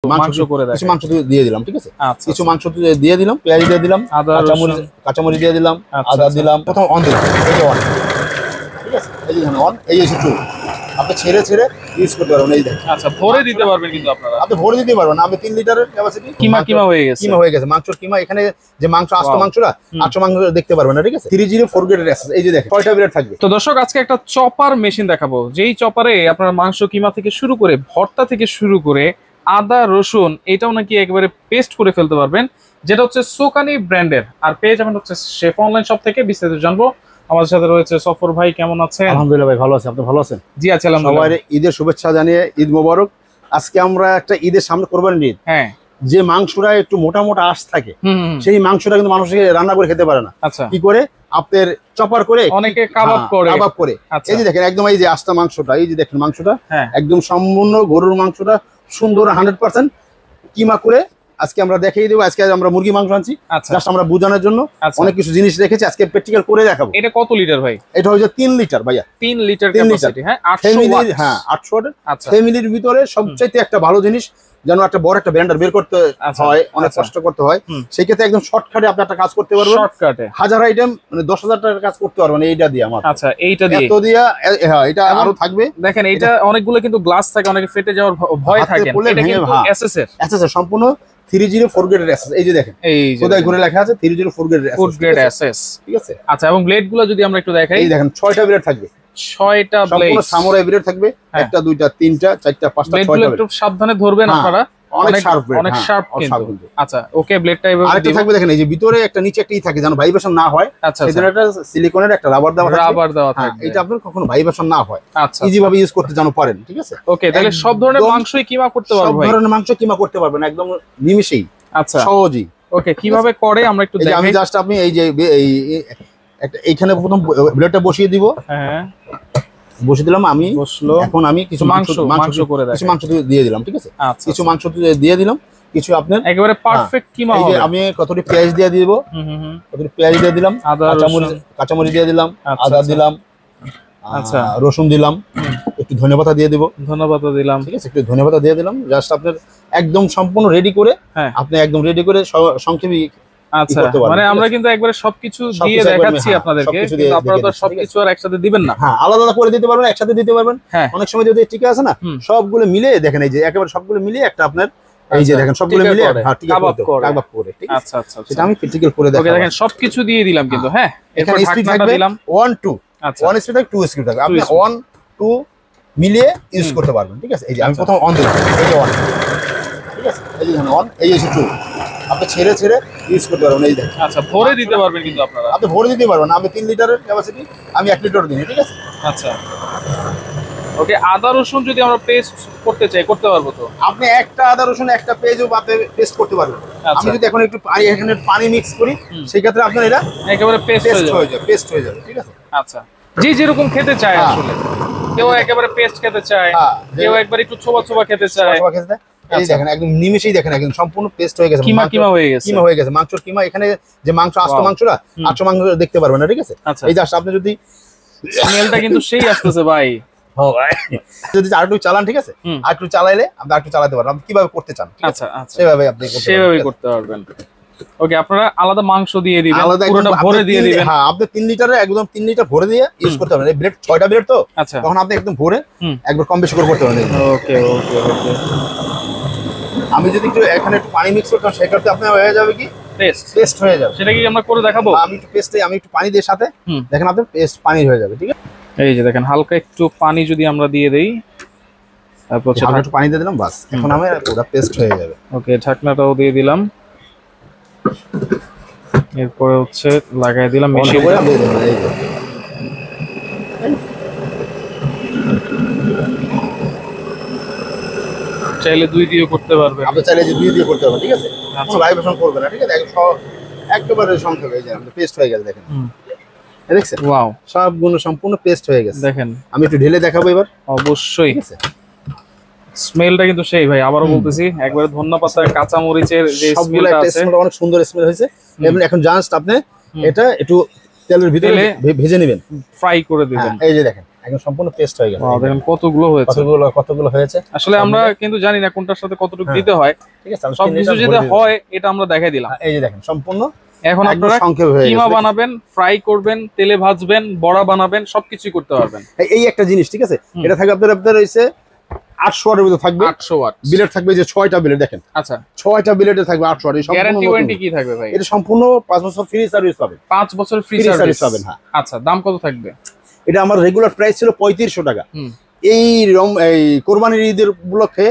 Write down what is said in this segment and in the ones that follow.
মাংস করে দেয়। কিছু মাংস দিয়ে দিলাম, ঠিক আছে? আচ্ছা, কিছু মাংস দিয়ে দিলাম, পেঁয়াজ দিয়ে দিলাম, কাঁচামরিচ দিয়ে দিলাম, আদা দিলাম। প্রথম অন দিলাম, এই যে অন, ঠিক আছে? এই যে অন, এই এসে চুল আপনি ছেড়ে ছেড়ে ইউজ করতে পারবেন। এই দেখেন, আচ্ছা ভরে দিতে পারবেন কিন্তু আপনারা। আপনি ভরে দিতে পারবেন। আমি 3 লিটারের ক্যাপাসিটি। কিমা হয়ে গেছে, কিমা হয়ে গেছে, মাংসর কিমা। এখানে যে মাংস আস্ত মাংসটা 800 মাংস দেখতে পারবেন না, ঠিক আছে? 304 গ্রেডের অ্যাসেস। এই যে দেখেন 6টা বিরাট থাকবে। তো দর্শক আজকে একটা চপার মেশিন দেখাবো, যেই চপারে আপনার মাংস কিমা থেকে শুরু করে ভর্তা থেকে শুরু করে আদা রসুন এটাও নাকি একেবারে পেস্ট করে ফেলতে পারবেন, যেটা হচ্ছে সোকানি ব্র্যান্ডের। আর পেয়ে যাবেন হচ্ছে শেফ অনলাইন শপ থেকে। বিস্তারিত জানবো। আমাদের সাথে রয়েছে সফর ভাই। কেমন আছেন? আলহামদুলিল্লাহ ভাই, ভালো আছি। আপনি ভালো আছেন? জি আছি আলহামদুলিল্লাহ। সবাই ঈদের শুভেচ্ছা জানিয়ে ঈদ মোবারক। আজকে আমরা একটা ঈদের সামনে কোরবানির ঈদ। হ্যাঁ, যে মাংসটা একটু মোটা মোটা আঁশ থাকে, সেই মাংসটা কিন্তু মানুষকে রান্না করে খেতে পারে না। আচ্ছা, কি করে? আপনার চপার করে, অনেকে কাবাব করে। এই যে দেখেন একদম, এই যে আস্তা মাংসটা, এই যে দেখেন মাংসটা হ্যাঁ একদম সম্পূর্ণ গরুর মাংসটা সুন্দর 100% কিমা করে আজকে আমরা দেখিয়ে দেবো। আজকে আমরা মুরগি মাংস আনছি, জাস্ট আমরা বোঝানোর জন্য অনেক কিছু জিনিস রেখেছি, আজকে প্র্যাকটিক্যাল করে দেখাবো। এটা কত লিটার ভাই? এটা হচ্ছে 3 লিটার ভাইয়া। 3 লিটার ক্যাপাসিটি। হ্যাঁ 800 ওয়াট। হ্যাঁ 800 ওয়াট। আচ্ছা, ফ্যামিলির ভিতরে সবচাইতে একটা ভালো জিনিস, যেন একটা বড় একটা ব্লেন্ডার বের করতে হয়, অনেক কষ্ট করতে হয়। সেই ক্ষেত্রে একদম শর্টকাটে আপনি একটা কাজ করতে পারবেন। শর্টকাটে হাজার আইটেম, মানে 10,000 টাকার কাজ করতে পারবেন এইটা দিয়ে। আমার আচ্ছা, এইটা দিয়ে এত দিয়া, হ্যাঁ এটা আরো থাকবে। দেখেন এটা অনেকগুলো কিন্তু গ্লাস থাকে, অনেকে ফেটে যাওয়ার ভয় থাকে। এটা কিন্তু এসএস এর সম্পূর্ণ 304 গ্রেডের এসএস। এই যে দেখেন, এই যে কোথায় ঘুরে লেখা আছে 304 গ্রেডের ফুড গ্রেড এসএস, ঠিক আছে? আচ্ছা, এবং ব্লেড গুলো যদি আমরা একটু দেখাই, এই দেখেন 6টা ব্লেড থাকবে। 6টা ব্লেড, সম্পূর্ণ সামুরাই ব্লেড থাকবে। একটা দুইটা তিনটা চারটা পাঁচটা 6টা ব্লেড। একটু সাবধানে ধরবেন আপনারা, অনেক শার্প, অনেক শার্প কিন্তু। আচ্ছা ওকে, ব্লেডটা এভাবে আরেকটা থাকবে। দেখেন এই যে ভিতরে একটা নিচে একটা থাকে, যেন ভাইব্রেশন না হয়। আচ্ছা, এখানে একটা সিলিকনের একটা রাবার দেওয়া থাকবে, এটা আপনার কখনো ভাইব্রেশন না হয়। আচ্ছা, ইজি ভাবে ইউজ করতে যেন পারেন, ঠিক আছে? ওকে, তাহলে সব ধরনের মাংসই কিমা করতে পারবো ভাই? সব ধরনের মাংস কিমা করতে পারবেন একদম নিমিষেই। আচ্ছা, সহজেই। ওকে, কিভাবে করে আমরা একটু দেখাই। আমি জাস্ট আপনি এই যে একটা এইখানে প্রথম ব্লেডটা বসিয়ে দিব। হ্যাঁ বসিয়ে দিলাম আমি। বসলো। এখন আমি কিছু মাংস করে দেখাই। কিছু মাংস দিয়ে দিলাম, ঠিক আছে? কিছু মাংস দিয়ে দিলাম, কিছু আপনার একেবারে পারফেক্ট কিমা হবে। আমি কতটি পেঁয়াজ দিয়ে দিব, কতটি পেঁয়াজ দিয়ে দিলাম, কাঁচামরিচ দিয়ে দিলাম, আদা দিলাম, আচ্ছা রসুন দিলাম, একটু ধনেপাতা দিয়ে দিব। ধনেপাতা দিলাম, ঠিক আছে? একটু ধনেপাতা দিয়ে দিলাম। জাস্ট আপনার একদম সম্পূর্ণ রেডি করে, আপনি একদম রেডি করে সংক্ষেপে। আচ্ছা, মানে আমরা কিন্তু একবারে সবকিছু দিয়ে দেখাচ্ছি আপনাদেরকে, কিন্তু আপনারা তো সবকিছু আর একসাথে দিবেন না। হ্যাঁ, আলাদা আলাদা করে দিতে পারবেন, একসাথে দিতে পারবেন। অনেক সময় যদি ঠিক আছে না, সবগুলো মিলে দেখেন, এই যে একেবারে সবগুলো মিলিয়ে একটা আপনার, এই যে দেখেন সবগুলো মিলিয়ে কাবাব করে। আচ্ছা আচ্ছা, সেটা আমি প্র্যাকটিক্যাল করে দেখাবো। ওকে, দেখেন সবকিছু দিয়ে দিলাম কিন্তু। হ্যাঁ, এখানে স্পিড থাকবে 1 2। আচ্ছা, 1 স্পিড থাকবে, 2 স্পিড থাকবে। আপনি 1 2 মিলিয়ে ইউজ করতে পারবেন, ঠিক আছে? এই যে আমি প্রথম অন দিলাম, এই যে অন, ঠিক আছে? এই যে অন, এই এসে চুল আপনি ছেড়ে ছেড়ে ইউজ করতে পারবেন। এই দেখেন, আচ্ছা ভরে দিতে পারবেন কিন্তু আপনারা। আপনি ভরে দিতে পারবেন। আমি 3 লিটারের ক্যাপাসিটি, আমি 1 লিটার দিই, ঠিক আছে? আচ্ছা, ওকে। আদা রসুন যদি আমরা পেস্ট করতে চাই, করতে পারবো তো? আপনি একটা আদা রসুন একটা পেঁয়াজও আপনি পেস্ট করতে পারবেন। আমি যদি এখন একটু এখানে পানি মিক্স করি, সেই ক্ষেত্রে আপনার এটা একেবারে পেস্ট হয়ে যাবে, ঠিক আছে? আচ্ছা, যে যেরকম খেতে চায় আসলে। কেউ একেবারে পেস্ট খেতে চায়, কেউ একবার একটু ছোবা ছোবা খেতে চায়। এই দেখেন একদম নিমেষেই দেখেন একদম সম্পূর্ণ পেস্ট হয়ে গেছে, কিমা হয়ে গেছে, মাংসর কিমা। এখানে যে মাংস আস্ত মাংসটা 800 মাংস দেখতে পারবেন না, ঠিক আছে? এই জাস্ট আপনি যদি স্মেলটা কিন্তু সেই আসতেছে ভাই। যদি আরেকটু চালান, ঠিক আছে? আরেকটু চালাইলে আপনি আরেকটু চালাতে পারবেন, আপনি কিভাবে করতে চান। আচ্ছা আচ্ছা, সেভাবে করতে পারবেন। ওকে, আপনারা আলাদা মাংস দিয়ে দিবেন, পুরোটা ভরে দিয়ে দিবেন। হ্যাঁ, আপনি 3 লিটারে একদম 3 লিটার ভরে দিয়ে ইউজ করতে পারবেন। এই ব্লেড 6টা ব্লেড তো, তখন আপনি একদম ভরে একবার কম বেশি করে করতে পারবেন। ওকে ওকে ওকে। আমি যদি একটু এখানে একটু পানি মিক্স করতাম, সেক্ষেত্রে আপনার হয়ে যাবে কি পেস্ট হয়ে যাবে। সেটা কি আমরা করে দেখাবো? আমি একটু পানি দিয়ে সাথে দেখেন আপনার পেস্ট পানি হয়ে যাবে, ঠিক আছে? এই যে দেখেন, হালকা একটু পানি যদি আমরা দিয়ে দেই, তারপর একটু পানি দিয়ে দিলাম, বাস এখন আমার পুরো পেস্ট হয়ে যাবে। ওকে, ঢাকনাটাও দিয়ে দিলাম। এরপরে হচ্ছে লাগাই দিলাম মেশিন। চাইলে 2 দিয়ে করতে পারবেন, আপনি চাইলে যে 2 দিয়ে করতে পারবেন, ঠিক আছে? কোনো ভাইব্রেশন করবে না, ঠিক আছে? একেবারে সংক্ষেপে এই যে আমাদের পেস্ট হয়ে গেছে, দেখেন। দেখছেন? ওয়াও, সবগুলো সম্পূর্ণ পেস্ট হয়ে গেছে। দেখেন, আমি একটু ঢেলে দেখাবো এবার। অবশ্যই। ঠিক আছে, স্মেলটা কিন্তু সেই ভাই, আবারও বলতেছি, একবারে ধনেপাতা কাঁচা মরিচের যে স্মেলটা আছে, অনেক সুন্দর স্মেল হয়েছে। এখন জাস্ট আপনি এটা একটু তেলের ভিতরে ভেজে নেবেন, ফ্রাই করে দিবেন। এই যে দেখেন একদম সম্পূর্ণ পেস্ট হয়ে গেছে। দেখেন কতগুলো হয়েছে, কতগুলো হয়েছে। আসলে আমরা কিন্তু জানি না কোনটার সাথে কতটুকু দিতে হয়, ঠিক আছে। সব কিছু যেটা হয় এটা আমরা দেখাই দিলাম। এই যে দেখেন সম্পূর্ণ। এখন আপনারা কিমা বানাবেন, ফ্রাই করবেন, তেলে ভাজবেন, বড়া বানাবেন, সবকিছুই করতে পারবেন। এই একটা জিনিস, ঠিক আছে। এটা থাকবে আপনার রয়েছে 800 ওয়াটের ভিতরে থাকবে, 800 ওয়াট বিলেট থাকবে, যে 6টা বিলেট দেখেন। আচ্ছা, 6টা বিলেটে থাকবে 800 ওয়াট। গ্যারান্টি ওয়ারেন্টি কি থাকবে ভাই? এটা সম্পূর্ণ 5 বছর ফ্রি সার্ভিস পাবেন। 5 বছর ফ্রি সার্ভিস পাবেন। হ্যাঁ। আচ্ছা, দাম কত থাকবে? এটা আমার রেগুলার প্রাইস ছিল 3500 টাকা। এই কোরবানির ঈদের উপলক্ষে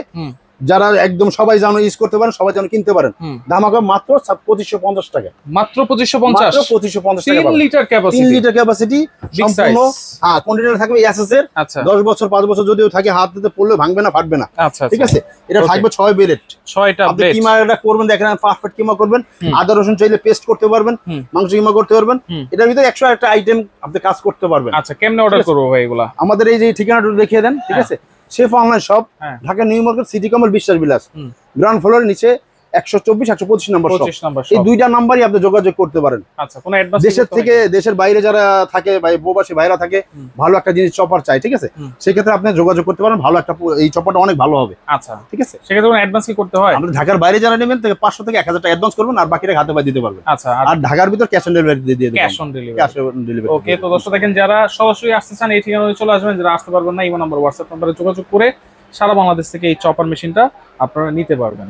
যারা একদম সবাই যেন ইউজ করতে পারেন, সবাই যেন কিনতে পারেন, ধামাকা মাত্র 2550 টাকা। মাত্র 2550? 2550 টাকা। 3 লিটার ক্যাপাসিটি, 3 লিটার ক্যাপাসিটি সম্পূর্ণ। হ্যাঁ, কন্টেনার থাকবে এসএস এর। আচ্ছা, 10 বছর 5 বছর যদিও থাকে, হাত দিতে পড়লে ভাঙবে না, ফাটবে না। আচ্ছা, ঠিক আছে। এটা থাকবে 6 বিলেট, 6টা আপনি বিলেট। কিমা এটা করবেন, দেখেন পারফেক্ট কিমা করবেন। আদা রসুন চাইলে পেস্ট করতে পারবেন, মাংস কিমা করতে পারবেন। এটার ভিতরে 100 একটা আইটেম আপনি কাজ করতে পারবেন। আচ্ছা, কেমনে অর্ডার করব ভাই এগুলা? আমাদের এই যে ঠিকানাটা দেখিয়ে দেন, ঠিক আছে। Chef online shop, Dhaka new market, city কমার, বিশ্বাস বিলাস, গ্রাউন্ড ফ্লোরের নিচে 124 125 নম্বর শপ। এই দুইটা নাম্বারই আপনি যোগাযোগ করতে পারেন। আচ্ছা, কোনো অ্যাডভান্স দেশের থেকে, দেশের বাইরে যারা থাকে, প্রবাসী ভাইরা থাকে, ভালো একটা জিনিস চপার চাই, ঠিক আছে, সেক্ষেত্রে আপনি যোগাযোগ করতে পারেন। ভালো একটা, এই চপারটা অনেক ভালো হবে। আচ্ছা, ঠিক আছে। সেক্ষেত্রে কোনো অ্যাডভান্স কি করতে হয়? আপনি ঢাকার বাইরে যারা নেবেন তাকে 500 থেকে 1000 টাকা অ্যাডভান্স করবেন, আর বাকিটা হাতে পাই দিতে পারবেন। আচ্ছা, আর ঢাকার ভিতর ক্যাশ অন ডেলিভারি দিয়ে দেবেন। Cash on delivery, cash on delivery. Okay. তো দর্শক দেখেন, যারা সরাসরি আসতে চান এই ঠিকানায় চলে আসবেন, যারা আসতে পারবেন না, ইমো নাম্বার, হোয়াটসঅ্যাপ নাম্বারে যোগাযোগ করে সারা বাংলাদেশ থেকে এই চপার মেশিনটা আপনারা নিতে পারবেন।